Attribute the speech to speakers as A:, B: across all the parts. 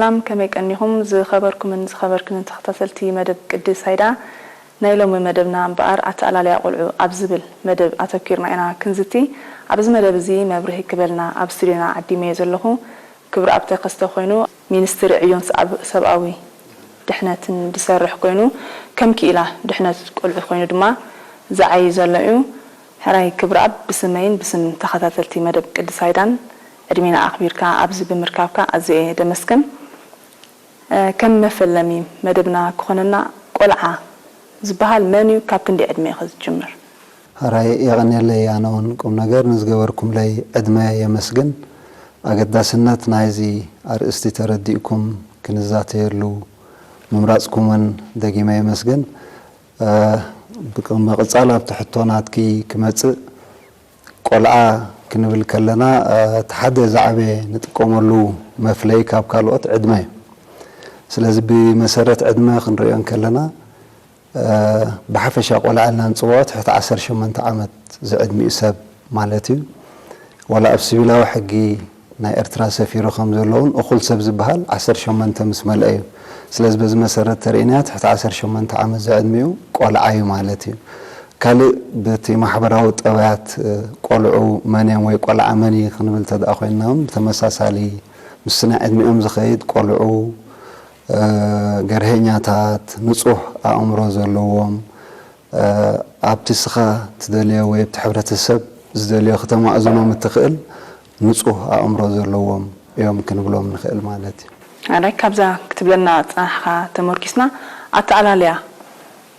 A: سلام كما كأنهم زخبركم من زخبركم تختصلتي مدب قدس هيدا نايلوم مدبنا بقار أتعلى لي أقولعو أبزبل مدب أتفكرنا أنا كنزتي أبز مدب زي مبره كبلنا أبسرنا عدي ميزلهم كبر أبتي قصته خوينو مينستر عيون سبقاوي دحنات دسرح خوينو كم كيلا دحنات قلع خوينو دما زعي زلعو هراي كبر أب بسمين بسم تختصلتي مدب قدس هيدان أدمينا أخبيرك أبز بمركبك أزي دمسكن كم مفلمي مدبنا كوننا قلعة زبال منيو كابكن دي أدمي خذ جمر
B: هراي يغني لي أنا ونكم نجار نزجوركم لي أدمي يمسكن أقدس النت نايزي أرستي ترديكم كنزاتي له ممرأسكم من دقي ما يمسكن بكم مقصالة بتحطونات كي كمتس قلعة كنبل كلنا تحدي زعبي نتقوم له مفلي كاب كالوت عدمي سلازي بمسارة عدمي خنريان كلنا بحفشة قلعة لنا نصوات حتى 18 عامت زعد مئساب مالتي ولا أبسبيلا وحقي ناي ارترا سفيرو خمزلون أخل سبز بهال 18 تمس ملأيو سلاز بز مسارة ترينات حتى 18 عامت زعد ميو قلعة مالتي كالي بتي محبراو طبيعت قلعو مني وي قلعة مني خنبل تدأخوينهم تمساسالي مسنا ادميهم زخيد قلعو جرهنياتات نصوح أمره زلوهم أبتسخا تدليه ويبتحبرة السب زدليه ختم أزمة متخيل نصوح أمره زلوهم يمكن بلوم نخيل مالتي.
A: عليك كابزا كتب لنا صراحة تمركزنا أتعلى ليه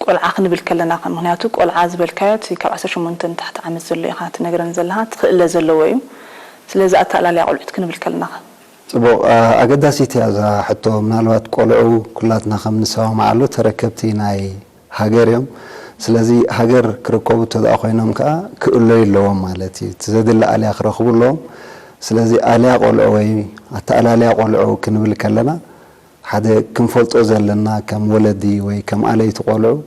A: قول عقل بالكلنا قن مهنياتو قول عازب الكايات كبعسر شو منتن تحت عام الزليخات نقدر نزلها تخيل زلويم سلازة أتعلى ليه قول عتكن بالكلنا.
B: بو أقداسيتي هذا حتى من الوقت قلعو كلاتنا خمن سوا معلو تركبتي ناي هاجريم سلازي هاجر كركوب تدأخوينهم كأولي اللوم مالتي تزدل على آخر خبر لهم سلازي على قلعوي حتى على قلعو كنبل كلنا حدا كم فلت أزل لنا كم ولدي وي كم علي تقلعو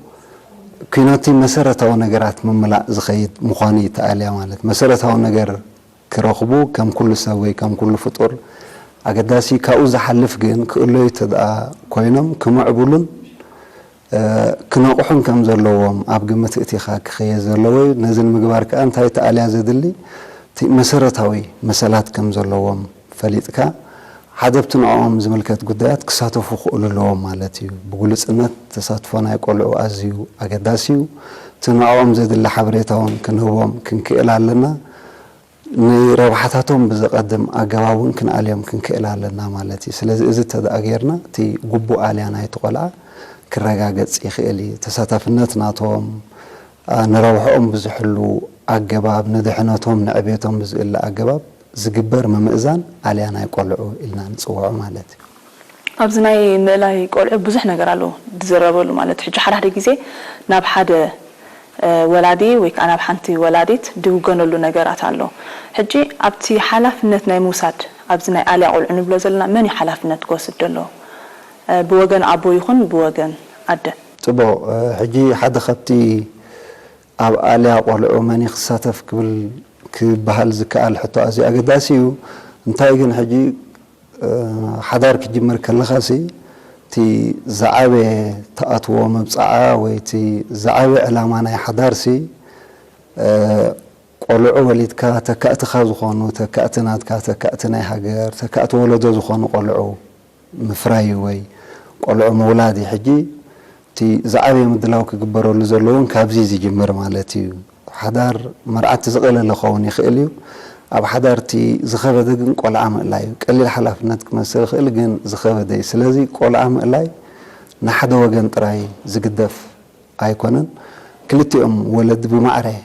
B: كيناتي مسيرة ونجرات من ملا زخيد مخاني تعالى مالت مسيرة ونجر كرخبو كم كل سوي كم كل فطور أقداسي كأوز حلف جن كله يتدأ كوينهم كمعبولن كناقحن كم زلوهم أبقى تأتيخاك خيز زلوي نزل مقبار كأنت هاي تعالى زدلي مسيرتاوي مسالات كم زلوهم فليتك حدبتن عام زملكات قدات كساتفو خقول لهم مالتي بقولس إنت تساتفنا يقولوا أزيو أقداسيو تنعام زد اللي حبريتهم كنهم كنكيل علنا نربحتهم بزقدم أجوابون كن عليهم كن كإله لنا مالتي سلز إذا تدأجرنا تي جبو علينا يتقلع كرجاجت يخيلي تساتفنت ناتهم نروحهم بزحلو أجواب ندحناتهم نعبيتهم بزقل أجواب زجبر ممئزان علينا يقلعوا إلنا نصوع مالتي
A: أبزناي ملاي يقلع بزحنا جرالو تزربوا مالت حج حدا جزء ناب حدا ولادي ويك أنا بحنتي ولاديت دوجن له نجارات على حجي أبتي حلفنت نيموسات أبزناي على قول عنو بلازلنا مني حلفنت قصد له بوجن أبو يخون بوجن عدة
B: تبو حجي حدا خبتي على قول مني خساتف قبل كبهال زكاء حتى أزي أقداسيو انتايجن حجي حدارك جمر كلخاسي تي زعابة تأتوا مبصعة وتي زعابة علامة حدارسي قلعوا وليد كأت خازخانو تكأتنات كأتنا حجر تكأت ولده زخانو قلعوا مفراي وي قلعوا مولادي حجي تي زعابة مدلاوك جبروا لزلون كابزيزي جمر مالتي حدار مرعت زغل لخون يخيليو أب حدارتي زخبة دقن قول عام إلاي قليل حلافناتك مسير خيل جن زخبة دي سلازي قول عام إلاي نحدا وجن تراي زقدف أيقونن كلتي ولد بمعرة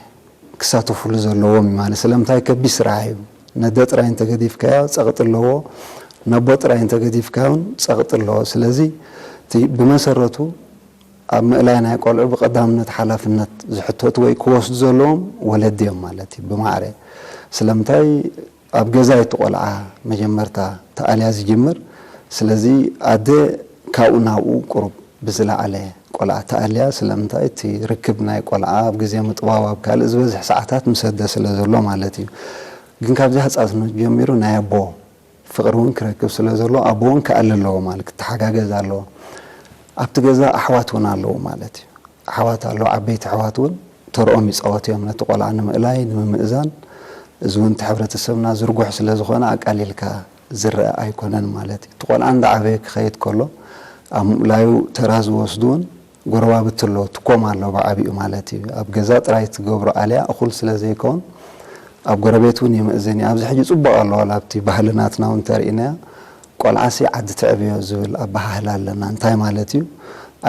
B: كساتو فلوس اللوام مال سلام تاي كبيس رايب ندت راي أنت قديف كا سقط اللوا نبض راي أنت قديف كاون سقط اللوا سلازي تي بمسرته أب إلاي نقول بقدامنا حلافنات زحتوت ويكوس زلوم ولديهم مالتي بمعرة سلامتاي أبجزاي تقولها مجمرتا تألياز جمر سلزي أدي كاوناو قرب بزلا عليه قولها تأليا سلامتاي تركبنا قولها أبجزي متواوا بكال إزبز ساعات مسدس لزلوا مالتي جن كابزي حس أصلا جميرو نايبو ፍቅሩን ክረክብ ስለዘሎ አቦን ከአለለው ማለት ተሐጋገዝ አለው አብትገዛ አህዋቱን አለው ማለት አህዋት አለው አቤት አህዋቱን ተርኦም ይጻወትዮም ነተቆላን ምእላይ ንምእዛን እዙን ተሕብረተሰብና ዝርጉሕ ስለዝኾነ አቃሊልካ ዝርአ አይኮነን ማለት ተቆላን ዳዕበ ከይት ከሎ አምላዩ ተራዝ ወስዱን ጎረባብትሎ ትቆም አለው በአቢኡ ማለት አብ ገዛ ጥራይ ትገብሮ አልያ እኹል ስለዘይኮን አብ ጎረቤቱን የምእዘን ኣብዚ ሕጂ ጽቡቕ አለው አላብቲ ባህልናትና ወንተሪና ቆልዓሲ ዓዲ ትዕብዮ ዝብል አባህል ኣለና እንታይ ማለት እዩ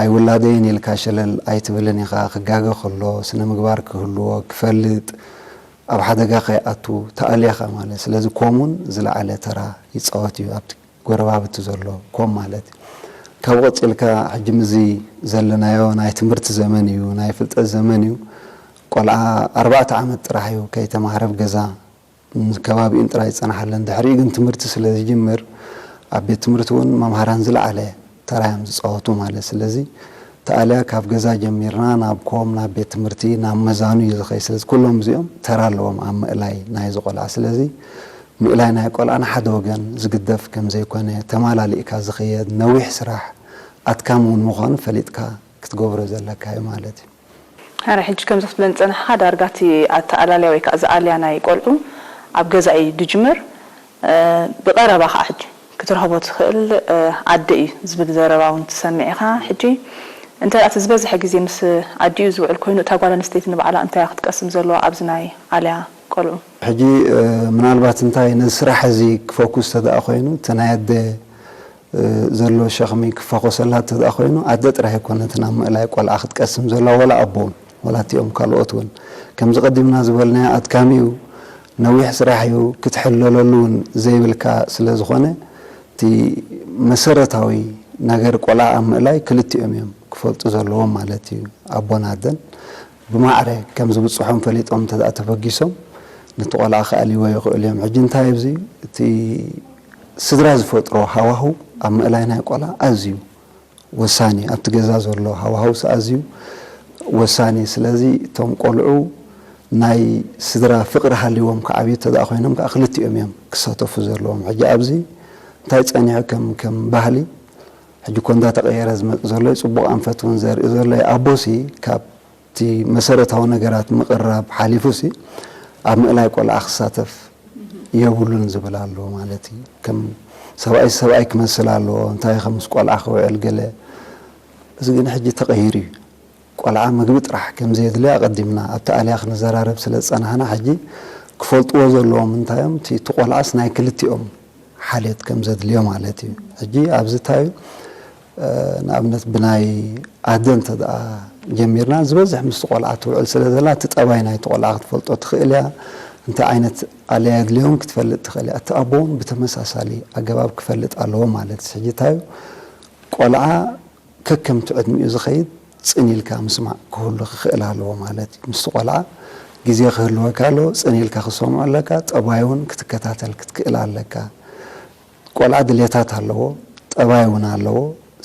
B: አይ ወላደይን ኢልካ ሸለል ኣይትብልን ኢኻ ክጋገ ከሎ ስነ ምግባር ክህልዎ ክፈልጥ ኣብ ሓደጋ ከይኣቱ ተኣልያኻ ማለት ስለዚ ኮሙን ዝለዓለ ተራ ይፃወት እዩ ኣብቲ ጎረባብቲ ዘሎ ኮም ማለት ካብ ቆፂልካ ሕጂ ምዚ ዘለናዮ ናይ ትምህርቲ ዘመን እዩ ናይ ፍልጠት ዘመን እዩ ቆልዓ 4 ዓመት ጥራሕ እዩ ከይተማሃረ ገዛ ከባቢኡን ጥራይ ፀናሓለን ድሕሪ ግን ትምህርቲ ስለዝጅምር ኣብ ቤት ትምህርቲ እውን መምሃራን ዝለዓለ ተራዮም ዝፃወቱ ማለት ስለዚ ተኣልያ ካብ ገዛ ጀሚርና ናብ ኮም ናብ ቤት ትምህርቲ ናብ መዛኑ እዩ ዝኸይ ስለዚ ኩሎም እዚኦም ተራ ኣለዎም ኣብ ምእላይ ናይ ዝቆልዓ ስለዚ ምእላይ ናይ ቆልዓ ንሓደ ወገን ዝግደፍ ከም ዘይኮነ ተማላሊእካ ዝኸየድ ነዊሕ ስራሕ ኣትካም እውን ምዃኑ ፈሊጥካ ክትገብሮ ዘለካ እዩ ማለት እዩ
A: ሃረ ሕጂ ከም ዝፍለን ፀንሕኻ ዳርጋቲ ኣተኣላልያ ወይ ከዓ ዝኣልያ ናይ ቆልዑ ኣብ ገዛ እዩ ድጅምር ብቐረባ ከዓ ሕጂ ክትረኽቦ ትኽእል ዓዲ እዩ ዝብል ዘረባ እውን ትሰምዕ ኢኻ ሕጂ እንታይ ኣቲ ዝበዝሐ ግዜ ምስ ዓዲኡ ዝውዕል ኮይኑ እታ ጓል ኣንስተይቲ ንባዕላ እንታይ ክትቀስም ዘለዋ ኣብዚ ናይ ኣልያ ቆልዑ
B: ሕጂ ምናልባት እንታይ ንስራሕ እዚ ክፎኩስ ተደኣ ኮይኑ ተናየደ ዘሎ ሸኽሚ ክፎኩሰላ ተደኣ ኮይኑ ኣደ ጥራሕ ይኮነት ናብ ምእላይ ቆልዓ ክትቀስም ዘላ ወላ ኣቦን ወላቲኦም ካልኦት እውን ከም ዝቀዲምና ዝበልናዮ ኣድካሚ እዩ ነዊሕ ስራሕ እዩ ክትሕለለሉን ዘይብልካ ስለ ዝኾነ እቲ መሰረታዊ ነገር ቆልዓ ኣብ ምእላይ ክልቲኦም እዮም ክፈልጡ ዘለዎም ማለት እዩ ኣቦን ኣደን ብማዕረ ከም ዝብፅሖም ፈሊጦም ተደኣ ተፈጊሶም ነቲ ቆልዓ ከኣልይዎ ይኽእል እዮም ሕጂ እንታይ ኣብዚ እቲ ስድራ ዝፈጥሮ ሃዋህው ኣብ ምእላይ ናይ ቆልዓ ኣዝዩ ወሳኒ ኣብቲ ገዛ ዘሎ ሃዋህው ኣዝዩ ወሳኒ ስለዚ እቶም ቆልዑ ናይ ስድራ ፍቅሪ ሃልይዎም ከዓብዩ ተደኣ ኮይኖም ከዓ ክልቲኦም እዮም ክሳተፉ ዘለዎም ሕጂ ኣብዚ እንታይ ፀኒሑ ከም ባህሊ ሕጂ ኮንዳ ተቀየረ ዝመፅእ ዘሎ ፅቡቕ ኣንፈት እውን ዘርኢ ዘሎ ኣቦሲ ካብቲ መሰረታዊ ነገራት ምቕራብ ሓሊፉሲ ኣብ ምእላይ ቆልዓ ክሳተፍ የብሉን ዝብል ኣለዎ ማለት እዩ ከም ሰብኣይ ክመስል ኣለዎ እንታይ ከምስ ቆልዓ ክውዕል ገለ እዚ ግን ሕጂ ተቐይሩ እዩ ቆልዓ ምግቢ ጥራሕ ከም ዘየድልያ ቀዲምና ኣብቲ ኣልያ ክንዘራረብ ስለ ዝፀናሕና ሕጂ ክፈልጥዎ ዘለዎም እንታዮም እቲ ቆልዓስ ናይ ክልቲኦም ሓልየት ከም ዘድልዮ ማለት እዩ ሕጂ ኣብዚ እንታይ ንኣብነት ብናይ ኣደን ተደኣ ጀሚርና ዝበዝሕ ምስ ቆልዓ ትውዕል ስለ ዘላ እቲ ጠባይ ናይቲ ቆልዓ ክትፈልጦ ትኽእል እያ እንታይ ዓይነት ኣልያ የድልዮም ክትፈልጥ ትኽእል እያ እቲ ኣቦውን ብተመሳሳሊ ኣገባብ ክፈልጥ ኣለዎ ማለት ሕጂ እንታይ ቆልዓ ከከምቲ ዕድሚኡ ዝኸይድ ፅኒልካ ምስማዕ ክህሉ ክኽእል ኣለዎ ማለት እዩ ምስ ቆልዓ ግዜ ክህልወካ ኣለዎ ፅኒልካ ክሰምዖ ኣለካ ጠባይ እውን ክትከታተል ክትክእል ኣለካ ቆልዓ ድሌታት ኣለዎ ጠባይ እውን ኣለዎ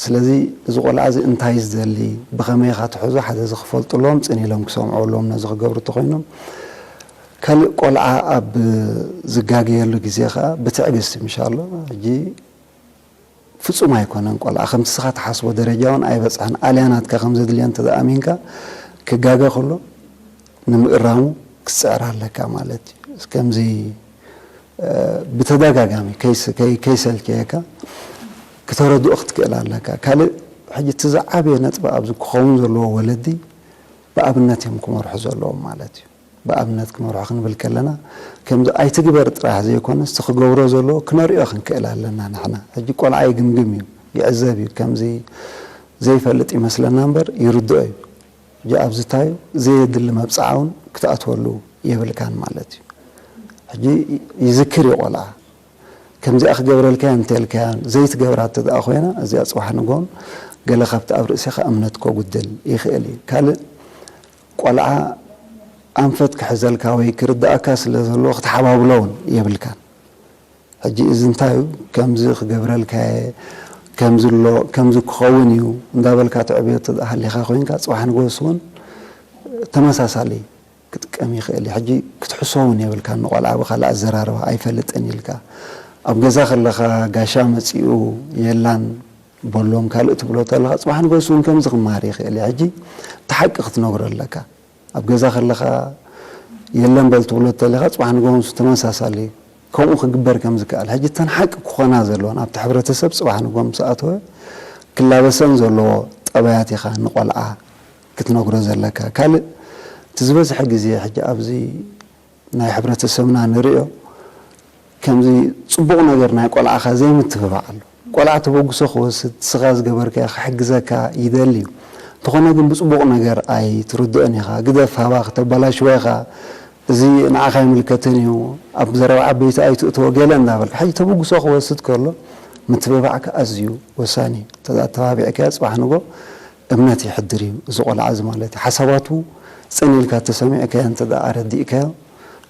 B: ስለዚ እዚ ቆልዓ እዚ እንታይ ዝደሊ ብኸመይ ኢኻ ትሕዞ ሓደ ዝኽፈልጥሎም ፅኒሎም ክሰምዑሎም ነዚ ክገብሩ ተኮይኖም ካልእ ቆልዓ ኣብ ዝጋገየሉ ግዜ ከዓ ብትዕግስቲ ኢንሻአላህ ሕጂ ፍጹም ኣይኮነን ቆልዓ ከምቲ ስኻ ትሓስቦ ደረጃ እውን ኣይበፅሐን ኣልያናትካ ከም ዘድልየን ተኣሚንካ ክጋገ ከሎ ንምእራሙ ክፅዕር ኣለካ ማለት እዩ ከምዚ بتداغامي كيسل كيكا كتردو اخت كلالك قال حاجه تزعابي نطب ابز كخون زلو ولدي بابنتهم كمرح زلو مالتي بابنتكم روحن بالكلنا كم اي تجبر طرح زي يكون استخغورو زلو كنريو خن كلالنا نحنا اجي قلعي غمغمي يعذبي كم زي فلط يمسلنا نمبر يردو جاء ابزتاي زي يدل مبصعون كتاتولو يبلكان مالتي حجي يذكر يقولها كم زي أخ جبر الكان تلكان زي تجبرات تدا أخوينا زي أصبح نقول قال خفت أبرئ سخ أمنتكو قدل يخيلي قال قلعة أنفتك حزل كاوي كرد أكاس لزلو أخت حباب لون يبلكان حجي إذن تايو كم زي جبر الكاي كم زي خوينيو ندابل كاتعبية تدا أهلي خاوين كأصبح نقول سون تمساس عليه كم يخيلي حجي كتحسون يبل كان قلعة وخلا الزرار أي فلت أني لك ኣብ ገዛ ከለኻ ጋሻ መፂኡ የላን በሎም ካልእ ትብሎ ተለኻ ጽባሕ ንገሱ ከም ዝኽማር ይኽእል ሕጂ ተሓቂ ክትነግሮ ኣለካ ኣብ ገዛ ከለኻ የለን በል ትብሎ ተለኻ ጽባሕ ንገሱ ተመሳሳሊ ከምኡ ክግበር ከም ዝከኣል ሕጂ ተንሓቂ ክኾና ዘለዎን ኣብቲ ሕብረተሰብ ጽባሕ ንጎም ሰኣተወ ክላበሰን ዘለዎ ጠባያት ኢኻ ንቆልዓ ክትነግሮ ዘለካ ካልእ ትዝበዝሐ ግዜ ሕጂ ኣብዚ ናይ ሕብረተሰብና ንሪኦ ከምዚ ጽቡቕ ነገር ናይ ቆልዓኻ ዘይምትብባዕ ኣሎ ቆልዓ ተበግሶ ክወስድ ስኻ ዝገበርከ ክሕግዘካ ይደሊ እንተኾነ ግን ብጽቡቕ ነገር ኣይ ትርድእን ኢኻ ግደፍ ሃባ ክተበላሽወ ኢኻ እዚ ንዓኻ ይምልከተን እዩ ኣብ ዘረባ ዓበይቲ ኣይትእትዎ ገለ እንዳበልካ ሕጂ ተበግሶ ክወስድ ከሎ ምትብባዕካ ኣዝዩ ወሳኒ ተባቢዕካ ጽባሕ ንጎ እምነት ይሕድር እዩ እዚ ቆልዓ እዚ ማለት እዩ ሓሳባቱ ፀኒልካ ተሰሚዕካ እንተዳ ኣረዲእካዮ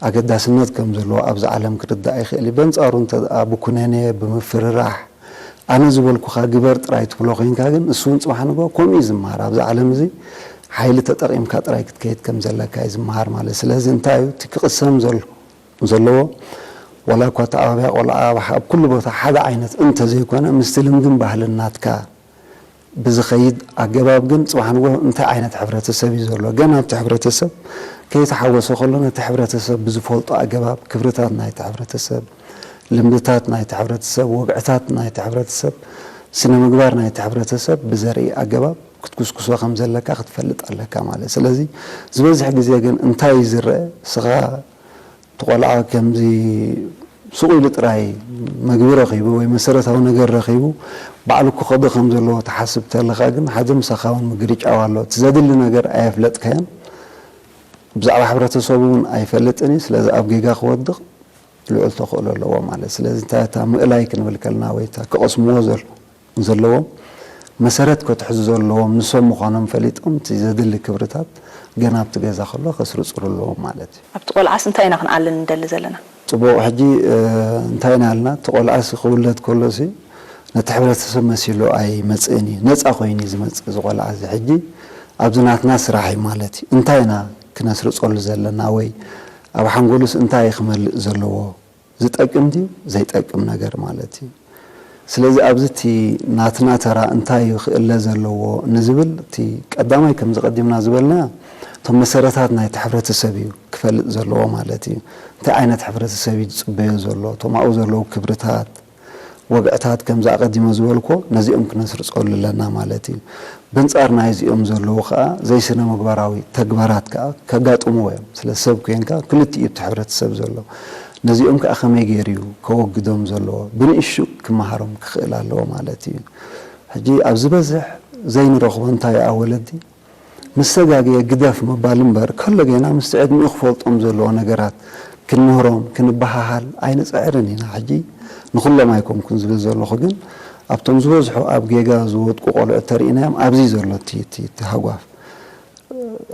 B: ኣገዳስነት ከም ዘለዎ ኣብዚ ዓለም ክርዳእ ይኽእል እዩ በንጻሩ እንተዳ ብኩነኔ ብምፍርራሕ ኣነ ዝበልኩኻ ግበር ጥራይ ትብሎ ኮይንካ ግን እሱውን ጽባሕ ንጎ ከምኡ ዝመሃር ኣብዚ ዓለም እዚ ሓይሊ ተጠቒምካ ጥራይ ክትከይድ ከም ዘለካ እዩ ዝመሃር ማለት ስለዚ እንታይ እዩ እቲ ክቕሰም ዘለዎ ወላ እኳ ተኣባብያ ቆልዓ ኣብ ኩሉ ቦታ ሓደ ዓይነት እንተዘይኮነ ምስቲ ልምድን ባህልን ናትካ ብዝኸይድ ኣገባብ ግን ጽባሕ ንጎ እንታይ ዓይነት ሕብረተሰብ እዩ ዘሎ ገና ኣብቲ ሕብረተሰብ ከይተሓወሰ ከሎ ነቲ ሕብረተሰብ ብዝፈልጦ ኣገባብ ክብርታት ናይቲ ሕብረተሰብ ልምድታት ናይቲ ሕብረተሰብ ወግዕታት ናይቲ ሕብረተሰብ ስነ ምግባር ናይቲ ሕብረተሰብ ብዘርኢ ኣገባብ ክትኩስኩሶ ከም ዘለካ ክትፈልጥ ኣለካ ማለት ስለዚ ዝበዝሕ ግዜ ግን እንታይ ዝርአ ስኻ ተቆልዓ ከምዚ ሱቕ ኢሉ ጥራይ መግቢ ረኺቡ ወይ መሰረታዊ ነገር ረኺቡ ባዕሉ ክኸዶ ከም ዘለዎ ተሓስብ ተለኻ ግን ሓደ ምሳኻ እውን ምግርጫው ኣሎ ትዘድሊ ነገር ኣየፍለጥካዮን ብዛዕባ ሕብረተሰቡ እውን ኣይፈልጥን እዩ ስለዚ ኣብ ጌጋ ክወድቕ ልዑል ተኽእሎ ኣለዎ ማለት ስለዚ እንታይ እታ ምእላይ ክንብል ከልና ወይ እታ ክቐስምዎ ዘለዎም መሰረት ከትሕዙ ዘለዎም ንሶም ምዃኖም ፈሊጦም እቲ ዘድሊ ክብርታት ገና ኣብቲ ገዛ ከሎ ከስርፅሩ ኣለዎም ማለት እዩ
A: ኣብቲ ቆልዓስ እንታይ ኢና ክንዓልን እንደሊ ዘለና
B: ጽቡቕ ሕጂ እንታይ ኢና ኣለና እቲ ቆልዓሲ ክውለድ ከሎሲ ነቲ ሕብረተሰብ መሲሉ ኣይመፅእን እዩ ነፃ ኮይኑ ዝመፅእ እዚ ቆልዓ እዚ ሕጂ ኣብዚ ናትና ስራሕ እዩ ማለት እዩ እንታይ ኢና ክነስርፀሉ ዘለና ወይ ኣብ ሓንጎሉስ እንታይ ክመልእ ዘለዎ ዝጠቅም ድዩ ዘይጠቅም ነገር ማለት እዩ ስለዚ ኣብዚ እቲ ናትና ተራ እንታይ ይኽእለ ዘለዎ ንዝብል እቲ ቀዳማይ ከም ዝቐዲምና ዝበልና እቶም መሰረታት ናይቲ ሕብረተሰብ እዩ ክፈልጥ ዘለዎ ማለት እዩ እንታይ ዓይነት ሕብረተሰብ እዩ ዝፅበዮ ዘሎ እቶም ኣብኡ ዘለዉ ክብርታት ወግዕታት ከም ዝኣቐዲሞ ዝበልኮ ነዚኦም ክነስርፀሉ ኣለና ማለት እዩ በንጻር ናይ እዚኦም ዘለዉ ከዓ ዘይስነ ምግባራዊ ተግባራት ከዓ ከጋጥምዎ እዮም ስለ ሰብ ኮንካ ክልቲኡ እቲ ሕብረተሰብ ዘሎ ነዚኦም ከዓ ከመይ ገይሩ እዩ ከወግዶም ዘለዎ ብንእሹ ክመሃሮም ክኽእል ኣለዎ ማለት እዩ ሕጂ ኣብ ዝበዝሕ ዘይንረኽቦ እንታይ ኣወለዲ ምስ ተጋግየ ግደፍ ምባል እምበር ከሎ ገና ምስ ዕድሚኡ ክፈልጦም ዘለዎ ነገራት ክንምህሮም ክንበሃሃል ኣይንፅዕርን ኢና ሕጂ ንኩሎም ኣይኮንኩን ዝብል ዘለኹ ግን ኣብቶም ዝበዝሑ ኣብ ጌጋ ዝወድቁ ቆልዑ ተርእናዮም ኣብዚ ዘሎ እቲ ሃጓፍ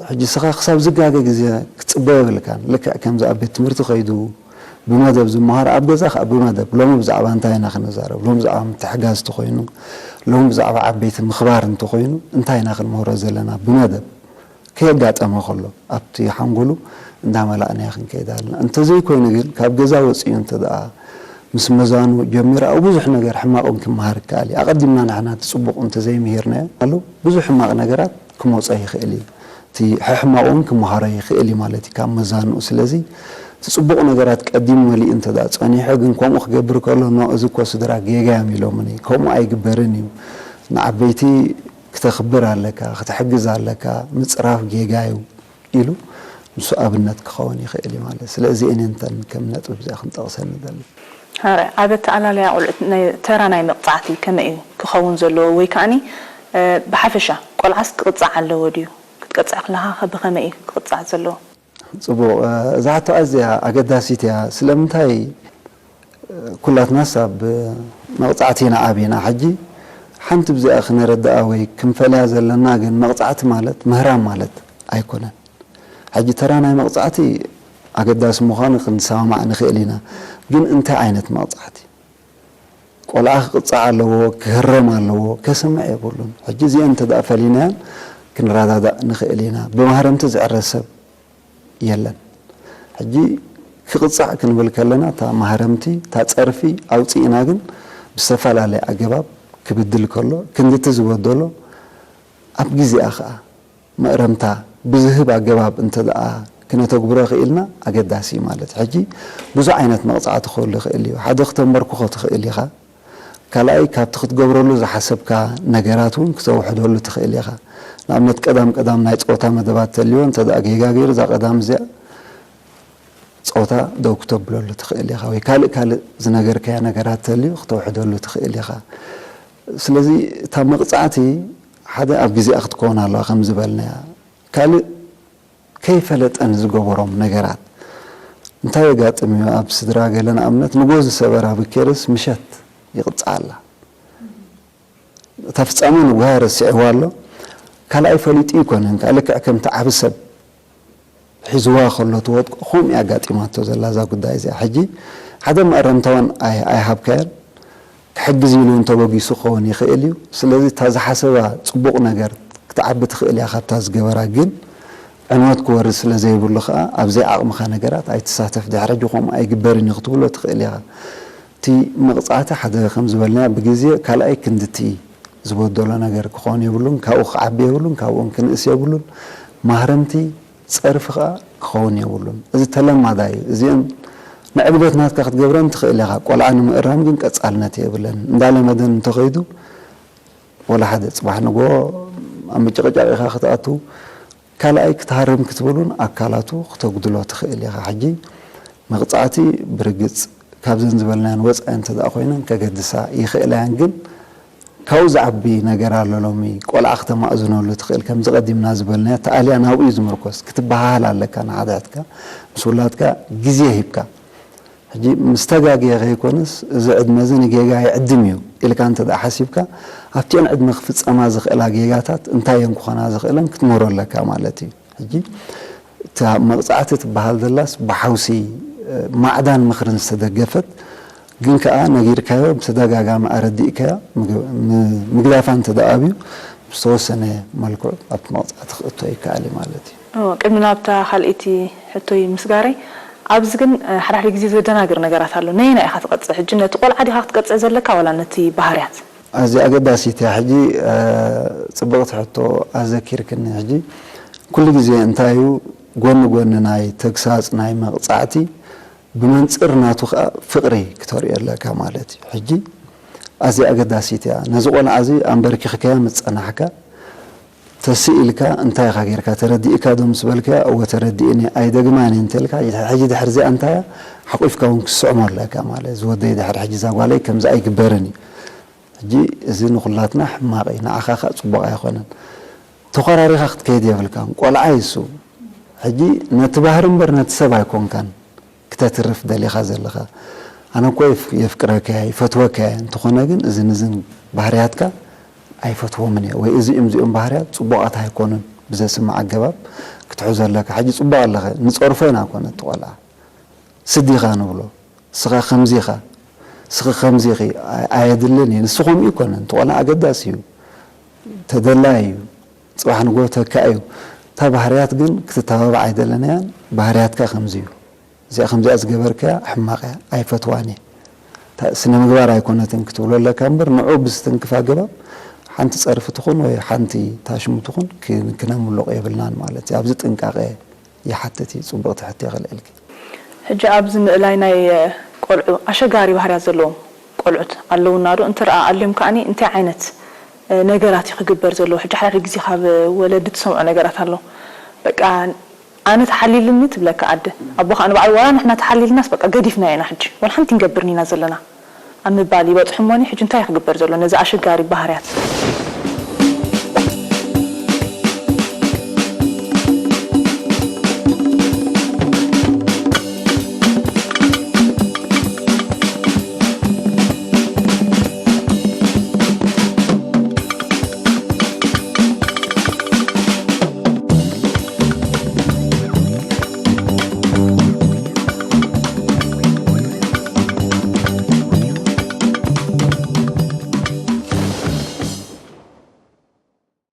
B: ሕጂ ስኻ ክሳብ ዝጋገ ግዜ ክትፅበዮ የብልካን ልክዕ ከምዚ ኣብ ቤት ትምህርቲ ከይዱ ብመደብ ዝመሃር ኣብ ገዛ ከዓ ብመደብ ሎሚ ብዛዕባ እንታይ ኢና ክንዛረብ ሎሚ ብዛዕባ ምትሕጋዝ እንተኮይኑ ሎሚ ብዛዕባ ዓበይቲ ምኽባር እንተኮይኑ እንታይ ኢና ክንምህሮ ዘለና ብመደብ ከየጋጠመ ከሎ ኣብቲ ሓንጎሉ እንዳመላእናያ ክንከይድ ኣለና እንተዘይኮይኑ ግን ካብ ገዛ ወፂኡ እንተደኣ ምስ መዛኑ ጀሚራ ኣብ ብዙሕ ነገር ሕማቕን ክመሃር ይከኣል እዩ ኣቐዲምና ንሕና እቲ ፅቡቕ እንተዘይምሂርናዮ ኣሎ ብዙሕ ሕማቕ ነገራት ክመውፀ ይኽእል እዩ እቲ ሕማቕን ክመሃሮ ይኽእል እዩ ማለት እዩ ካብ መዛንኡ ስለዚ እቲ ፅቡቕ ነገራት ቀዲሙ መሊእ እንተደኣ ፀኒሑ ግን ከምኡ ክገብር ከሎ እዚ እኮ ስድራ ጌጋዮም ኢሎምን እዩ ከምኡ ኣይግበርን እዩ ንዓበይቲ ክተኽብር ኣለካ ክትሕግዝ ኣለካ ምፅራፍ ጌጋ እዩ ኢሉ ንሱ ኣብነት ክኸውን ይኽእል እዩ ማለት ስለዚ እኔ እንተን ከም ነጥብ እዚኣ ክንጠቕሰኒ ንደሊ
A: ኣብ ኣተኣላለያ ቆልዑት ተራ ናይ መቕፃዕቲ ከመይ እዩ ክኸውን ዘለዎ ወይ ከዓኒ ብሓፈሻ ቆልዓስ ክቕፃዕ ኣለዎ ድዩ ክትቀፅዕ ከለኻ ብኸመይ እዩ ክቕፃዕ ዘለዎ
B: ጽቡቕ እዛ ሕቶ ኣዝያ ኣገዳሲት እያ ስለምንታይ ኩላትናስ ኣብ መቕፃዕቲ ኢና ኣብና ሕጂ ሓንቲ ብዚኣ ክነረድኣ ወይ ክንፈልያ ዘለና ግን መቕፃዕቲ ማለት ምህራም ማለት ኣይኮነን ሕጂ ተራ ናይ መቕፃዕቲ ኣገዳሲ ምዃኑ ክንሰማማዕ ንኽእል ኢና ግን እንታይ ዓይነት መቕፃዕቲ ቆልዓ ክቕፃዕ ኣለዎ ክህረም ኣለዎ ከስምዕ የብሉን ሕጂ እዚአን እንተደኣ ፈሊናያን ክንረዳዳእ ንኽእል ኢና ብማህረምቲ ዝዕረስ ሰብ የለን ሕጂ ክቕጻዕ ክንብል ከለና ታ ማህረምቲ ታ ጸርፊ ኣውፂእና ግን ብዝተፈላለየ ኣገባብ ክብድል ከሎ ክንድቲ ዝወደሎ ኣብ ጊዜኣ ከዓ መእረምታ ብዝህብ ኣገባብ እንተደኣ ክነተግብሮ ኽኢልና ኣገዳሲ ማለት ሕጂ ብዙሕ ዓይነት መቕጻዕቲ ክህሉ ይኽእል እዩ ሓደ ክተንበርክኾ ትኽእል ኢኻ ካልኣይ ካብቲ ክትገብረሉ ዝሓሰብካ ነገራት እውን ክተውሕደሉ ትኽእል ኢኻ ንኣብነት ቀዳም ናይ ፆታ መደባት ተልዮ እንተደኣ ጌጋ ገይሩ እዛ ቀዳም እዚኣ ፆታ ደው ክተብለሉ ትኽእል ኢኻ ወይ ካልእ ዝነገርከያ ነገራት ተልዩ ክተውሕደሉ ትኽእል ኢኻ ስለዚ እታ መቕጻዕቲ ሓደ ኣብ ጊዜኣ ክትከውን ኣለዋ ከም ዝበልናያ ካልእ ከይፈለጠን ዝገበሮም ነገራት እንታይ የጋጥም እዩ ኣብ ስድራ ገለ ንኣብነት ንጎ ዝሰበራ ብኬርስ ምሸት ይቕፅዓላ እታ ፍጻሜ ንጉሃ ረሲዕዋ ኣሎ ካልኣይ ፈሊጡ ይኮነን ልክዕ ከምቲ ዓብ ሰብ ሒዝዋ ከሎ ትወድቆ ከምኡ ኣጋጢማቶ ዘላ እዛ ጉዳይ እዚኣ ሕጂ ሓደ መእረምታውን ኣይሃብካያን ክሕግዝ ኢሉ እንተበጊሱ ክኸውን ይኽእል እዩ ስለዚ እታ ዝሓሰባ ፅቡቕ ነገር ክትዓቢ ትኽእል እያ ካብታ ዝገበራ ግን ዕንወት ክወርድ ስለ ዘይብሉ ከዓ ኣብዘይ ዓቕምኻ ነገራት ኣይትሳተፍ ድሕሪ ሕጂ ከምኡ ኣይግበርን እዩ ክትብሎ ትኽእል ኢኻ እቲ መቕጻዕቲ ሓደ ከም ዝበልና ብግዜ ካልኣይ ክንድቲ ዝበደሎ ነገር ክኾን የብሉን ካብኡ ክዓቢ የብሉን ካብኡን ክንእስ የብሉን ማህረምቲ ጸርፊ ከዓ ክኸውን የብሉን እዚ ተለማዳ እዩ እዚአን ንዕብደት ናትካ ክትገብረን ትኽእል ኢኻ ቆልዓ ንምእራም ግን ቀጻልነት የብለን እንዳለመደን እንተኸይዱ ወላ ሓደ ጽባሕ ንጎ ኣብ ምጭቕጫቕ ኢኻ ክትኣቱ ካልኣይ ክትሃርም ክትብሉን ኣካላቱ ክተጉድሎ ትኽእል ኢኻ ሕጂ መቕጻዕቲ ብርግጽ ካብዘን ዝበልናያን ወፃኢ እንተደኣ ኮይነን ከገድሳ ይኽእላያን ግን ካብኡ ዝዓቢ ነገር ኣሎ ሎሚ ቆልዓ ክተማእዝነሉ ትኽእል ከም ዝቐዲምና ዝበልናያ ተኣልያ ናብኡ እዩ ዝምርኮስ ክትበሃል ኣለካ ንሓድሕትካ ምስ ውላድካ ግዜ ሂብካ ሕጂ ምስ ተጋግየ ከይኮንስ እዚ ዕድመ እዚ ንጌጋ ይዕድም እዩ ኢልካ እንተደኣ ሓሲብካ ኣብቲአን ዕድመ ክፍፀማ ዝኽእላ ጌጋታት እንታይ እየን ክኾና ዝኽእለን ክትመሮ ኣለካ ማለት እዩ ሕጂ እታ መቕጻዕቲ ትበሃል ዘላስ ብሓውሲ ማዕዳን ምኽርን ዝተደገፈት ግን ከዓ ነጊርካዮ ብተደጋጋሚ ኣረዲእካዮ ምግዳፋ እንተደኣብዩ ዝተወሰነ መልክዑ ኣብቲ መቕጻዕቲ ክእቶ ይከኣል ማለት እዩ
A: ቅድሚ ናብታ ካልእቲ ሕቶይ ምስጋረይ ኣብዚ ግን ሓዳሕዲ ግዜ ዘደናግር ነገራት ኣሎ ነይና ኢኻ ትቐፅዕ ሕጂ ነቲ ቆልዓ ዲኻ ክትቀፅዕ ዘለካ ወላ ነቲ ባህርያት
B: ኣዝያ ኣገዳሲት እያ ሕጂ ፅብቕቲ ሕቶ ኣዘኪርክኒ ሕጂ ኩሉ ግዜ እንታይ እዩ ጎኒ ናይ ተግሳፅ ናይ መቕጻዕቲ ብመንፅር ናቱ ከዓ ፍቕሪ ክተርእዮ ኣለካ ማለት እዩ ሕጂ ኣዝያ ኣገዳሲት እያ ነዚ ቆልዓ እዚ ኣንበርኪኽከያ ምፀናሕካ ተስኢልካ እንታይ ኢኻ ጌርካ ተረዲእካ ዶ ምስ በልከያ እወ ተረዲእኒ ኣይደግማኒ እንተልካ ሕጂ ድሕሪ እዚኣ እንታይ ሓቂፍካ እውን ክስዕሞ ኣለካ ማለት ዝወደይ ድሕሪ ሕጂ እዛ ጓለይ ከምዚ ኣይግበርን እዩ ሕጂ እዚ ንኩላትና ሕማቕ እዩ ንዓኻ ከዓ ፅቡቕ ኣይኮነን ተኸራሪኻ ክትከይድ የብልካን ቆልዓ ይሱ ሕጂ ነቲ ባህሪ እምበር ነቲ ሰብ ኣይኮንካን ክተትርፍ ደሊኻ ዘለኻ ኣነ እኮ የፍቅረከያ ይፈትወከያ እንተኾነ ግን እዚ ንዝን ባህርያትካ ኣይፈትዎምን እየ ወይ እዚኦም ባህርያት ፅቡቓት ኣይኮኑን ብዘስማዕ ኣገባብ ክትሕዞ ኣለካ ሕጂ ፅቡቕ ኣለኸ ንፀርፎ ኢና ኮነት ትቆልዓ ስዲኻ ንብሎ ስኻ ከምዚ ኢኻ ስኺ ከምዚ ኢኺ ኣየድልን እዩ ንሱ ከምኡ ይኮነን ትቆልዓ ኣገዳሲ እዩ ተደላይ እዩ ፅባሕ ንጎ ተካ እዩ እታ ባህርያት ግን ክትተባብዕ ኣይደለናያን ባህርያትካ ከምዚ እዩ እዚኣ ከምዚኣ ዝገበርከያ ሕማቕ እያ ኣይፈትዋን እየ ስነ ምግባር ኣይኮነትን ክትብሎ ኣለካ እምበር ንዑ ብዝተንክፍ ኣገባብ ሓንቲ ጸርፊ ትኹን ወይ ሓንቲ ታሽሙ ትኹን ክነምልቕ የብልናን ማለት እዩ ኣብዚ ጥንቃቐ ይሓትት እዩ ፅቡቕቲ ሕቶ ይኽእልልኪ
A: ሕጂ ኣብዚ ምእላይ ናይ ቆልዑ ኣሸጋሪ ባህርያት ዘለዎም ቆልዑት ኣለውና ዶ እንትርአ ኣልዮም ከዓኒ እንታይ ዓይነት ነገራት ክግበር ዘለዎ ሕጂ ሓደ ግዜ ካብ ወለዲ ትሰምዖ ነገራት ኣሎ በቃ ኣነ ተሓሊልኒ ትብለካ ኣደ ኣቦኻ ንባዕሉ ዋላ ንሕና ተሓሊልናስ በቃ ገዲፍና ኢና ሕጂ ወላ ሓንቲ ንገብርኒና ዘለና ኣብ ምባል ይበፅሑ እሞኒ ሕጂ እንታይ ክግበር ዘሎ ነዚ ኣሸጋሪ ባህርያት